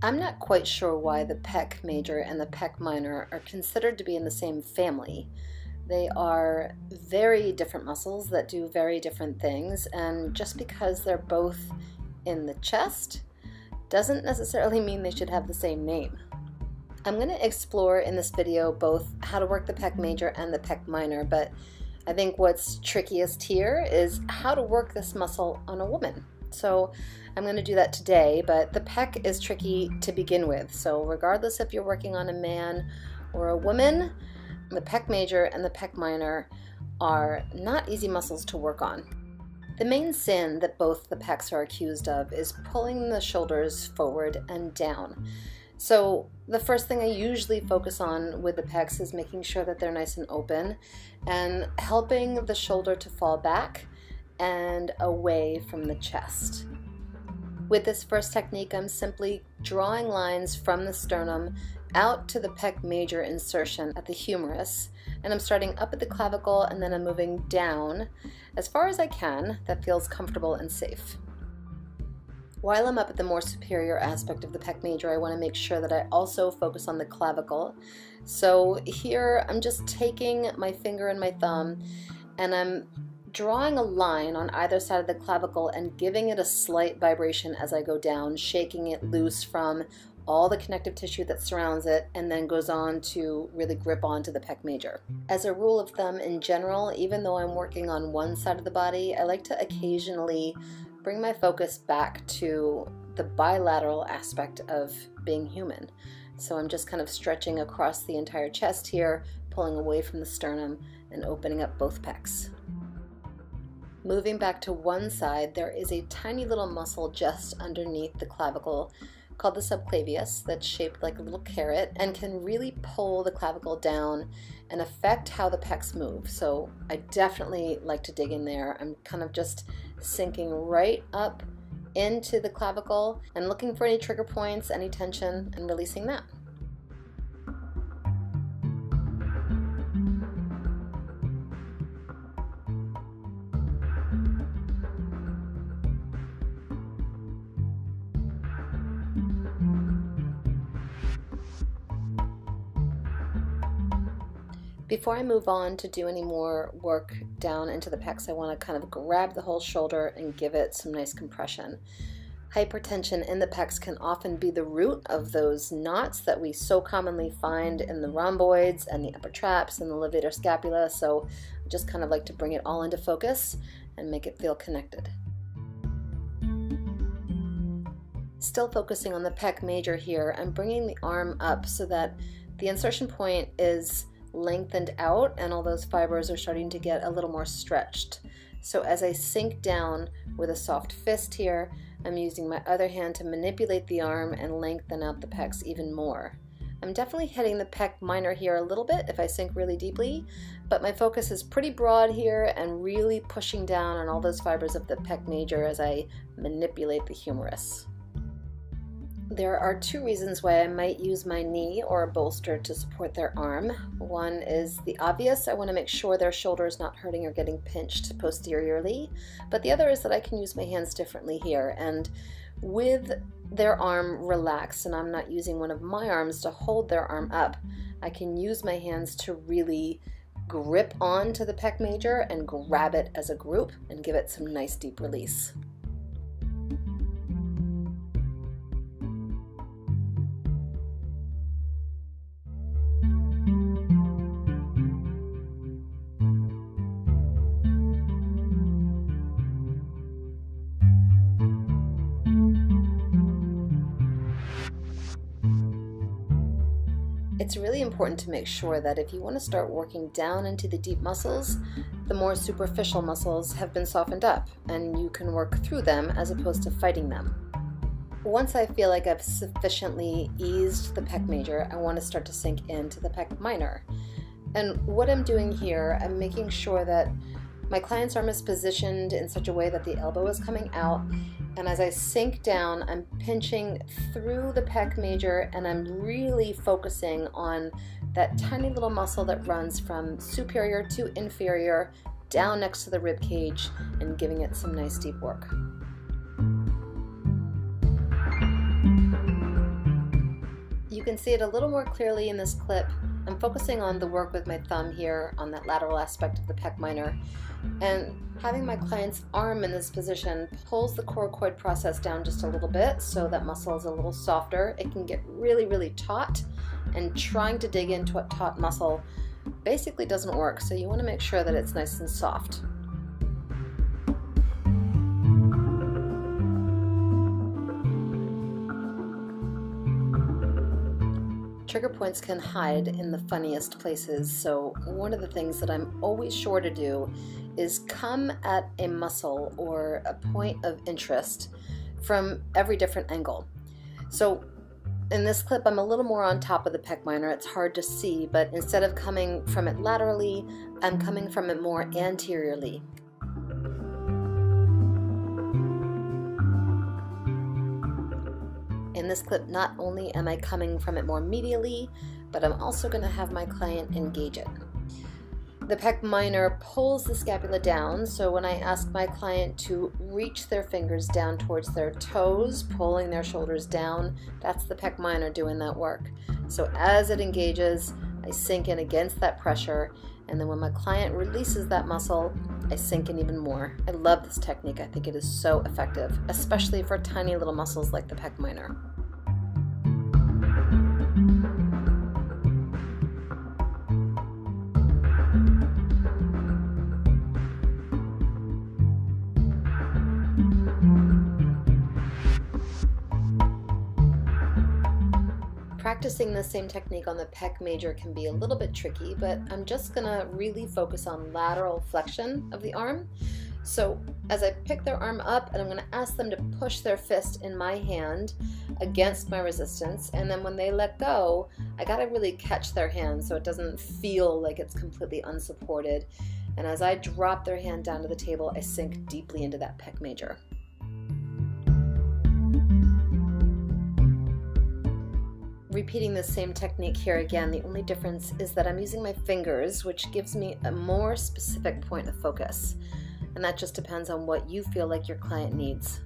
I'm not quite sure why the pec major and the pec minor are considered to be in the same family. They are very different muscles that do very different things, and just because they're both in the chest doesn't necessarily mean they should have the same name. I'm going to explore in this video both how to work the pec major and the pec minor, but I think what's trickiest here is how to work this muscle on a woman. So I'm going to do that today, but the pec is tricky to begin with. So regardless if you're working on a man or a woman, the pec major and the pec minor are not easy muscles to work on. The main sin that both the pecs are accused of is pulling the shoulders forward and down. So the first thing I usually focus on with the pecs is making sure that they're nice and open and helping the shoulder to fall back and away from the chest. With this first technique, I'm simply drawing lines from the sternum out to the pec major insertion at the humerus, and I'm starting up at the clavicle and then I'm moving down as far as I can that feels comfortable and safe. While I'm up at the more superior aspect of the pec major, I want to make sure that I also focus on the clavicle. So here I'm just taking my finger and my thumb and I'm drawing a line on either side of the clavicle and giving it a slight vibration as I go down, shaking it loose from all the connective tissue that surrounds it, and then goes on to really grip onto the pec major. As a rule of thumb in general, even though I'm working on one side of the body, I like to occasionally bring my focus back to the bilateral aspect of being human. So I'm just kind of stretching across the entire chest here, pulling away from the sternum and opening up both pecs. Moving back to one side, there is a tiny little muscle just underneath the clavicle called the subclavius that's shaped like a little carrot and can really pull the clavicle down and affect how the pecs move. So I definitely like to dig in there. I'm kind of just sinking right up into the clavicle and looking for any trigger points, any tension, and releasing that. Before I move on to do any more work down into the pecs, I want to kind of grab the whole shoulder and give it some nice compression. Hypertension in the pecs can often be the root of those knots that we so commonly find in the rhomboids and the upper traps and the levator scapula, so I just kind of like to bring it all into focus and make it feel connected. Still focusing on the pec major here, I'm bringing the arm up so that the insertion point is lengthened out and all those fibers are starting to get a little more stretched. So as I sink down with a soft fist here, I'm using my other hand to manipulate the arm and lengthen out the pecs even more. I'm definitely hitting the pec minor here a little bit if I sink really deeply, but my focus is pretty broad here and really pushing down on all those fibers of the pec major as I manipulate the humerus. There are two reasons why I might use my knee or a bolster to support their arm. One is the obvious, I want to make sure their shoulder is not hurting or getting pinched posteriorly, but the other is that I can use my hands differently here, and with their arm relaxed and I'm not using one of my arms to hold their arm up, I can use my hands to really grip onto the pec major and grab it as a group and give it some nice deep release. It's really important to make sure that if you want to start working down into the deep muscles, the more superficial muscles have been softened up and you can work through them as opposed to fighting them. Once I feel like I've sufficiently eased the pec major, I want to start to sink into the pec minor. And what I'm doing here, I'm making sure that my client's arm is positioned in such a way that the elbow is coming out, and as I sink down, I'm pinching through the pec major and I'm really focusing on that tiny little muscle that runs from superior to inferior down next to the rib cage and giving it some nice deep work. can see it a little more clearly in this clip. I'm focusing on the work with my thumb here on that lateral aspect of the pec minor, and having my client's arm in this position pulls the coracoid process down just a little bit so that muscle is a little softer. It can get really, really taut, and trying to dig into a taut muscle basically doesn't work, so you want to make sure that it's nice and soft. Trigger points can hide in the funniest places, so one of the things that I'm always sure to do is come at a muscle or a point of interest from every different angle. So in this clip, I'm a little more on top of the pec minor. It's hard to see, but instead of coming from it laterally, I'm coming from it more anteriorly. In this clip, not only am I coming from it more medially, but I'm also going to have my client engage it. The pec minor pulls the scapula down, so when I ask my client to reach their fingers down towards their toes, pulling their shoulders down, that's the pec minor doing that work. So as it engages, I sink in against that pressure, and then when my client releases that muscle, I sink in even more. I love this technique. I think it is so effective, especially for tiny little muscles like the pec minor. Practicing the same technique on the pec major can be a little bit tricky, but I'm just gonna really focus on lateral flexion of the arm. So as I pick their arm up, and I'm gonna ask them to push their fist in my hand against my resistance, and then when they let go, I gotta really catch their hand so it doesn't feel like it's completely unsupported. And as I drop their hand down to the table, I sink deeply into that pec major. Repeating the same technique here again, the only difference is that I'm using my fingers, which gives me a more specific point of focus. And that just depends on what you feel like your client needs.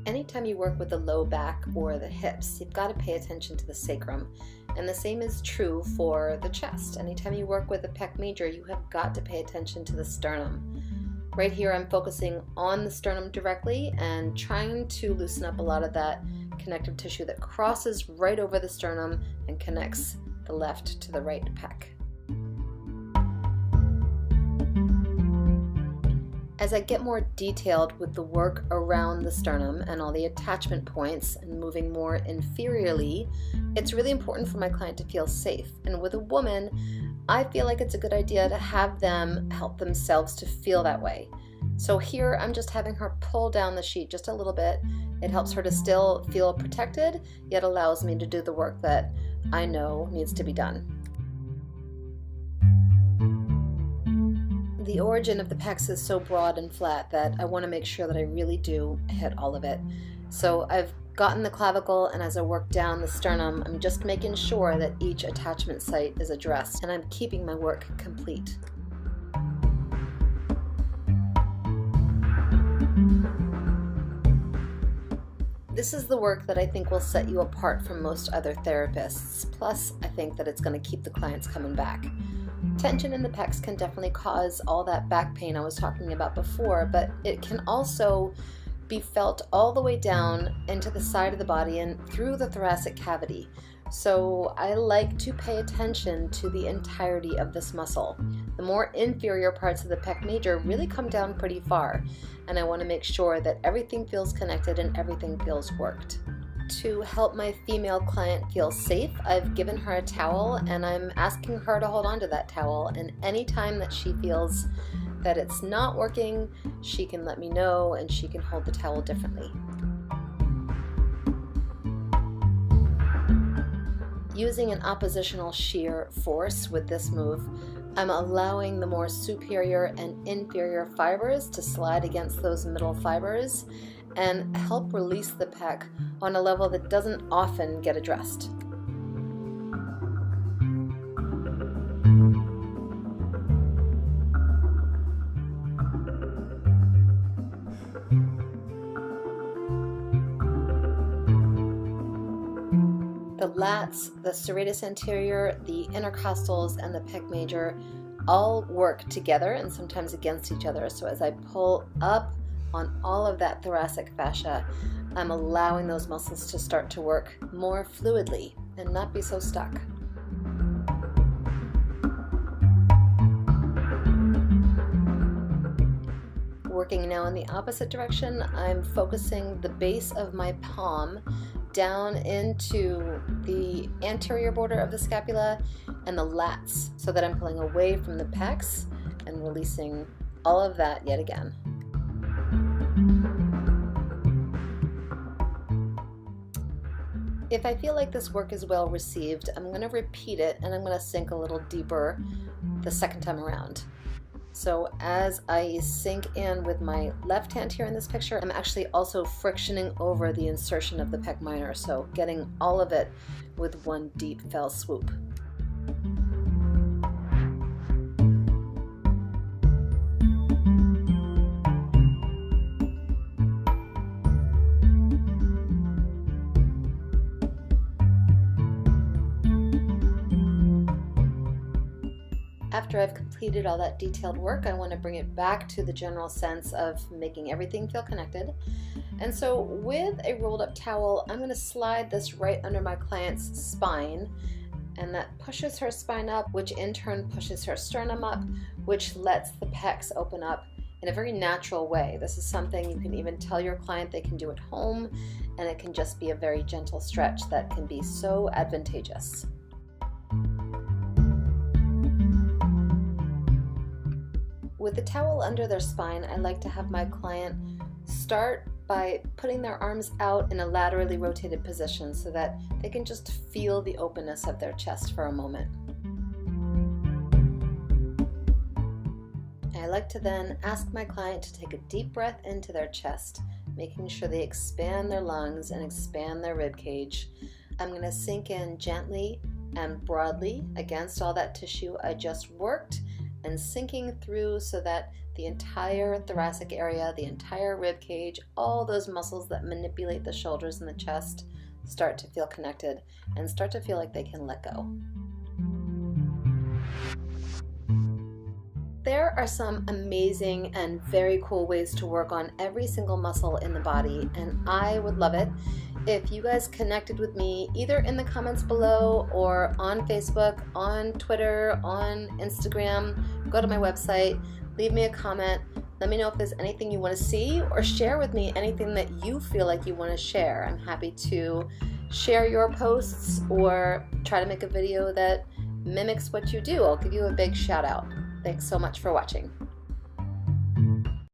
Anytime you work with the low back or the hips, you've got to pay attention to the sacrum. And the same is true for the chest. Anytime you work with the pec major, you have got to pay attention to the sternum. Right here, I'm focusing on the sternum directly and trying to loosen up a lot of that connective tissue that crosses right over the sternum and connects the left to the right pec. As I get more detailed with the work around the sternum and all the attachment points and moving more inferiorly, it's really important for my client to feel safe. And with a woman, I feel like it's a good idea to have them help themselves to feel that way. So here I'm just having her pull down the sheet just a little bit. It helps her to still feel protected, yet allows me to do the work that I know needs to be done. The origin of the pecs is so broad and flat that I want to make sure that I really do hit all of it. So I've gotten the clavicle, and as I work down the sternum, I'm just making sure that each attachment site is addressed, and I'm keeping my work complete. This is the work that I think will set you apart from most other therapists. Plus, I think that it's going to keep the clients coming back. Tension in the pecs can definitely cause all that back pain I was talking about before, but it can also be felt all the way down into the side of the body and through the thoracic cavity. So I like to pay attention to the entirety of this muscle. The more inferior parts of the pec major really come down pretty far, and I want to make sure that everything feels connected and everything feels worked. To help my female client feel safe, I've given her a towel, and I'm asking her to hold on to that towel, and anytime that she feels that it's not working, she can let me know and she can hold the towel differently. Using an oppositional shear force with this move, I'm allowing the more superior and inferior fibers to slide against those middle fibers and help release the pec on a level that doesn't often get addressed. lats, the serratus anterior, the intercostals, and the pec major all work together and sometimes against each other. So as I pull up on all of that thoracic fascia, I'm allowing those muscles to start to work more fluidly and not be so stuck. Working now in the opposite direction, I'm focusing the base of my palm down into the anterior border of the scapula and the lats so that I'm pulling away from the pecs and releasing all of that yet again. If I feel like this work is well received, I'm going to repeat it and I'm going to sink a little deeper the second time around. So as I sink in with my left hand here in this picture, I'm actually also frictioning over the insertion of the pec minor, so getting all of it with one deep fell swoop. After I've completed all that detailed work, I want to bring it back to the general sense of making everything feel connected. And so with a rolled up towel, I'm going to slide this right under my client's spine, and that pushes her spine up, which in turn pushes her sternum up, which lets the pecs open up in a very natural way. This is something you can even tell your client they can do at home, and it can just be a very gentle stretch that can be so advantageous. With the towel under their spine, I like to have my client start by putting their arms out in a laterally rotated position so that they can just feel the openness of their chest for a moment. I like to then ask my client to take a deep breath into their chest, making sure they expand their lungs and expand their rib cage. I'm going to sink in gently and broadly against all that tissue I just worked, and sinking through so that the entire thoracic area, the entire rib cage, all those muscles that manipulate the shoulders and the chest start to feel connected and start to feel like they can let go. There are some amazing and very cool ways to work on every single muscle in the body, and I would love it if you guys connected with me either in the comments below or on Facebook, on Twitter, on Instagram. Go to my website, leave me a comment, let me know if there's anything you want to see, or share with me anything that you feel like you want to share. I'm happy to share your posts or try to make a video that mimics what you do. I'll give you a big shout out. Thanks so much for watching.